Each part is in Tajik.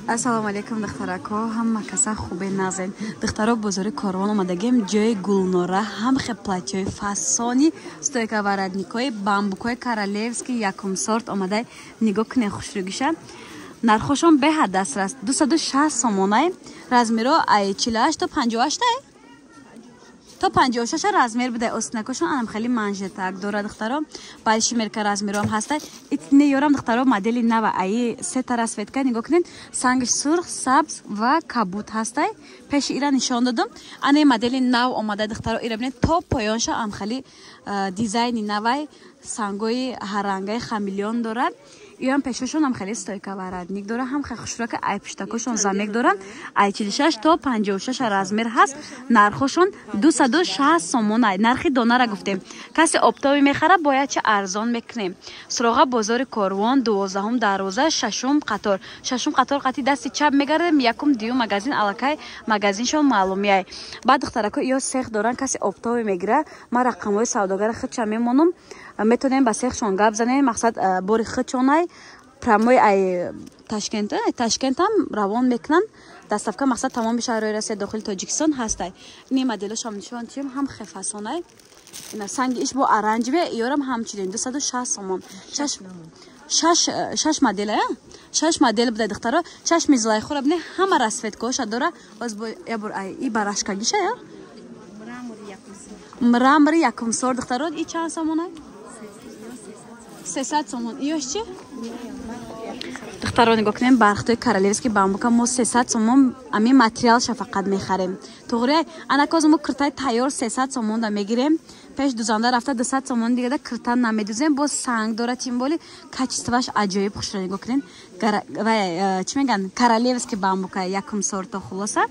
Ассалому алейкум духтарако, ҳама каса хубе назен. Духтаро бозори Корвон омадагем ҷои Гулнора, ҳамхе платьёи фасони, стойка варадникои, бамбукои королевски якум сорт омадай нигоҳ кунед хушрӯгиша. Нархошон беҳад дастрас. 260 сомонай. Размеро ай 48 то 58 ай? То 56 размер буде. Остинакошон анам хели манжетак дора духтаро. Большимерка размером ҳастай. Итне ёрам духтаро модели нава ай се расветка нигоҳ кунед. Сангиш сурх, сабз ва кабут ҳастай. Пеши ира нишон додам. Ане модели нав омада духтаро ира бинед то поёнша ам хели дизайни навай сангои ҳарангай хамелеон дорад. Иам пешашон ам хели стойка варадник дора, ҳам хе хушрака ай пиштакошон замек доранд. Ай 46 то 56 размер ҳаст. Нархошон 260 сомон ай. Нархи донара гуфтем. Каси оптови мехара бояд ча арзон мекунем. Суроға бозори Корвон 12 дарвоза 6 қатор. 6 қатор қати дасти чап мегардем, якум дию магазин алакай магазиншон маълуми ай. Баъд духтарако иё сех доран, каси оптови мегира. Ма рақамои савдогара худча мемонам. Метонем ба сехшон гап занем, мақсад бори худчонай прамои ай Ташкентам равон мекунанд. Доставка мақсад тамоми шаҳрҳои Россия дохили Тоҷикистон ҳастай. Ин моделошам нишон дидем, ҳам хефасонай. Ина санги иш бо оранҷиве, иёрам ҳамчунин 260 сомон. 6 модел ая? 6 модел буде духтаро. Чашми зулайхора бне ҳама расветкоша дора. Боз бо ябур ай и барашкагиша я? Мрамори якум сор духтаро. И чанд сомон ай? 300 сомон. Иёш чи? духтаро нигоҳ кунем бархтои королевски бамбука мо 300 сомон ами материалша фақат мехарем. Туғри анакоз мо киртай тайёр 300 сомон да мегирем. Пеш дузанда рафта 200 сомон дига да кирта намедузем, бо санг дора тимболи качестваш аҷоиб хушро нигоҳ кунем. Чи меган королевски бамбука якум сорто хулоса.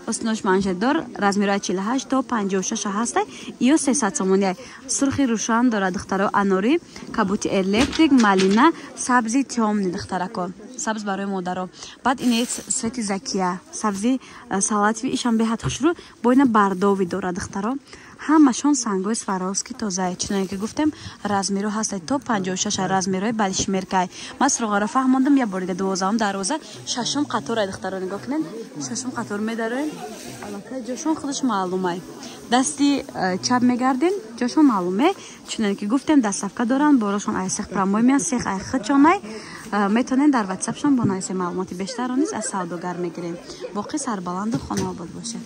Остинош манжетдор, размери 48 то 56 ҳастай. Иё 300 сомон ай. Сурхи рӯшан дора духтаро, анори, кабути электрик, малина, сабзи тёмни духтарако. Сабз барои модаро. Баъд ин свети закия, сабзи салатви ишам беҳад хушрӯ, бо ина бардови дора духтаро. ҳамашон сангои Сваровски тозае. Чуноне ки гуфтем, размеро ҳастай то 56 размерои балишмеркай. Ман суроғаро фаҳмондам, я борига 12 дарвоза 6 қатор ай духтаро нигоҳ кунед. 6 қатор медароем. Аллакай ҷошон худаш маълум ай. Дасти чап мегарден, ҷошон маълум е. Чуноне ки гуфтем, доставка доранд, борошон ай сех прамой меянд, сех ай худшон ай. Метонен дар WhatsApp шон бо найсе маълумоти бештарро низ аз савдогар мегирем. Боқӣ сарбаланду хонаобод бошед.